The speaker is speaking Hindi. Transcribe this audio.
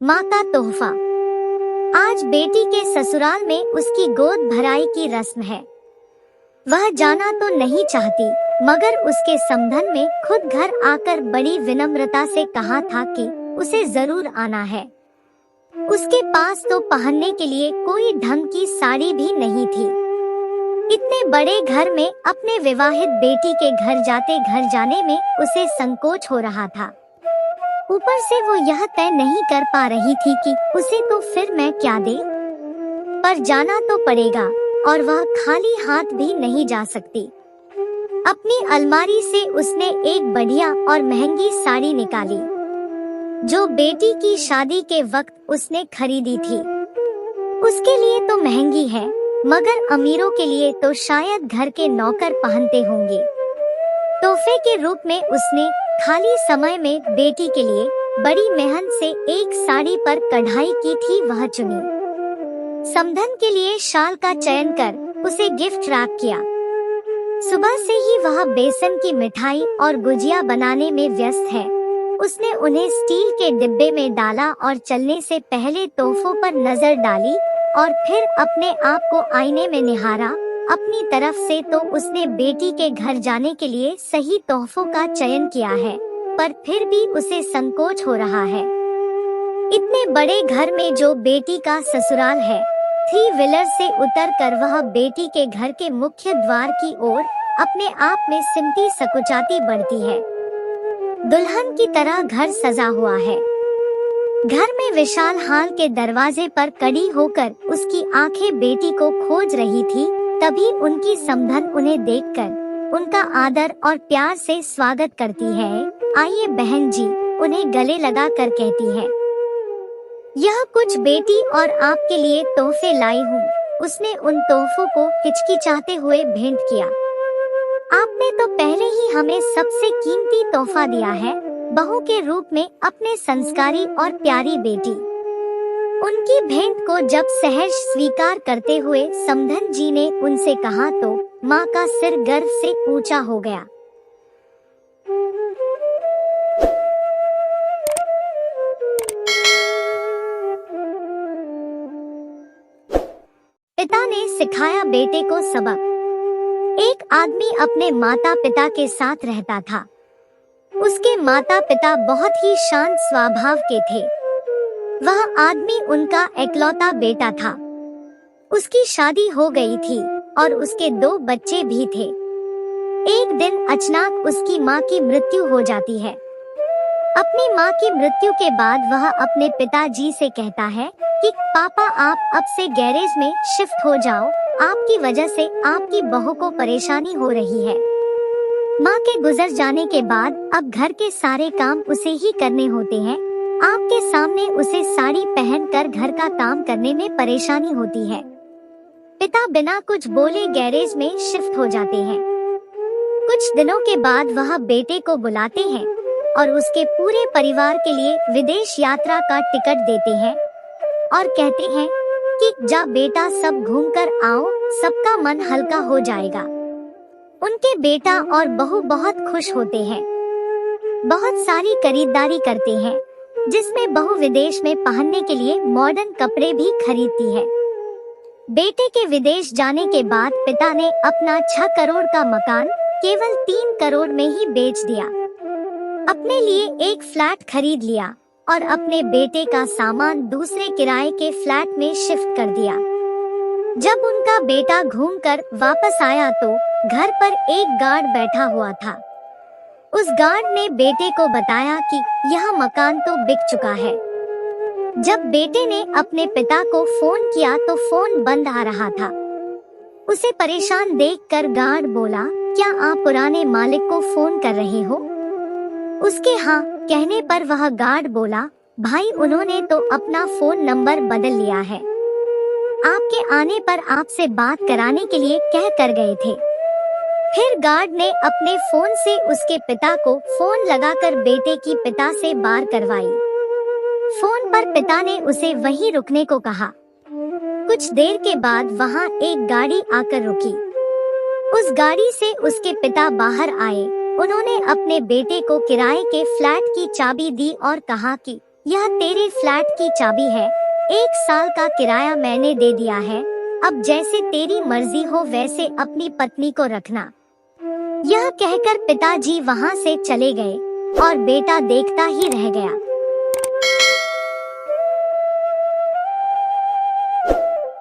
माँ का तोहफा। आज बेटी के ससुराल में उसकी गोद भराई की रस्म है। वह जाना तो नहीं चाहती, मगर उसके समधन में खुद घर आकर बड़ी विनम्रता से कहा था कि उसे जरूर आना है। उसके पास तो पहनने के लिए कोई ढंग की साड़ी भी नहीं थी। इतने बड़े घर में अपने विवाहित बेटी के घर जाने में उसे संकोच हो रहा था। ऊपर से वो यह तय नहीं कर पा रही थी कि उसे तो फिर मैं क्या दे, पर जाना तो पड़ेगा और वह खाली हाथ भी नहीं जा सकती। अपनी अलमारी से उसने एक बढ़िया और महंगी साड़ी निकाली, जो बेटी की शादी के वक्त उसने खरीदी थी। उसके लिए तो महंगी है, मगर अमीरों के लिए तो शायद घर के नौकर पहनते होंगे। तोहफे के रूप में उसने खाली समय में बेटी के लिए बड़ी मेहनत से एक साड़ी पर कढ़ाई की थी, वह चुनी। समधन के लिए शाल का चयन कर उसे गिफ्ट रैप किया। सुबह से ही वह बेसन की मिठाई और गुजिया बनाने में व्यस्त है। उसने उन्हें स्टील के डिब्बे में डाला और चलने से पहले तोहफों पर नजर डाली और फिर अपने आप को आईने में निहारा। अपनी तरफ से तो उसने बेटी के घर जाने के लिए सही तोहफों का चयन किया है, पर फिर भी उसे संकोच हो रहा है। इतने बड़े घर में जो बेटी का ससुराल है, 3 व्हीलर से उतरकर वह बेटी के घर के मुख्य द्वार की ओर अपने आप में सिमटी सकुचाती बढ़ती है। दुल्हन की तरह घर सजा हुआ है। घर में विशाल हॉल के दरवाजे पर कड़ी होकर उसकी आंखें बेटी को खोज रही थी। तभी उनकी समधन उन्हें देखकर उनका आदर और प्यार से स्वागत करती है। आइए बहन जी, उन्हें गले लगा कर कहती है। यह कुछ बेटी और आपके लिए तोहफे लाई हूँ। उसने उन तोहफों को हिचकिचाते हुए भेंट किया। आपने तो पहले ही हमें सबसे कीमती तोहफा दिया है, बहू के रूप में अपने संस्कारी और प्यारी बेटी। उनकी भेंट को जब सहर्ष स्वीकार करते हुए समधन जी ने उनसे कहा तो माँ का सिर गर्व से ऊंचा हो गया। पिता ने सिखाया बेटे को सबक। एक आदमी अपने माता पिता के साथ रहता था। उसके माता पिता बहुत ही शांत स्वभाव के थे। वह आदमी उनका एकलौता बेटा था। उसकी शादी हो गई थी और उसके 2 बच्चे भी थे। एक दिन अचानक उसकी माँ की मृत्यु हो जाती है। अपनी माँ की मृत्यु के बाद वह अपने पिताजी से कहता है कि पापा, आप अब से गैरेज में शिफ्ट हो जाओ। आपकी वजह से आपकी बहू को परेशानी हो रही है। माँ के गुजर जाने के बाद अब घर के सारे काम उसे ही करने होते हैं। आपके सामने उसे साड़ी पहनकर घर का काम करने में परेशानी होती है। पिता बिना कुछ बोले गैरेज में शिफ्ट हो जाते हैं। कुछ दिनों के बाद वह बेटे को बुलाते हैं और उसके पूरे परिवार के लिए विदेश यात्रा का टिकट देते हैं और कहते हैं कि जा बेटा, सब घूमकर आओ, सबका मन हल्का हो जाएगा। उनके बेटा और बहू बहुत खुश होते हैं। बहुत सारी खरीदारी करते हैं, जिसमें बहू विदेश में पहनने के लिए मॉडर्न कपड़े भी खरीदती है। बेटे के विदेश जाने के बाद पिता ने अपना 6 करोड़ का मकान केवल 3 करोड़ में ही बेच दिया। अपने लिए एक फ्लैट खरीद लिया और अपने बेटे का सामान दूसरे किराए के फ्लैट में शिफ्ट कर दिया। जब उनका बेटा घूमकर वापस आया तो घर पर एक गार्ड बैठा हुआ था। उस गार्ड ने बेटे को बताया कि यह मकान तो बिक चुका है। जब बेटे ने अपने पिता को फोन किया तो फोन बंद आ रहा था। उसे परेशान देखकर गार्ड बोला, क्या आप पुराने मालिक को फोन कर रहे हो? उसके हाँ कहने पर वह गार्ड बोला, भाई, उन्होंने तो अपना फोन नंबर बदल लिया है। आपके आने पर आपसे बात कराने के लिए कह कर गए थे। फिर गार्ड ने अपने फोन से उसके पिता को फोन लगाकर बेटे की पिता से बात करवाई। फोन पर पिता ने उसे वहीं रुकने को कहा। कुछ देर के बाद वहां एक गाड़ी आकर रुकी। उस गाड़ी से उसके पिता बाहर आए। उन्होंने अपने बेटे को किराए के फ्लैट की चाबी दी और कहा कि यह तेरे फ्लैट की चाबी है। 1 साल का किराया मैंने दे दिया है। अब जैसे तेरी मर्जी हो वैसे अपनी पत्नी को रखना। यह कहकर पिताजी वहां से चले गए और बेटा देखता ही रह गया।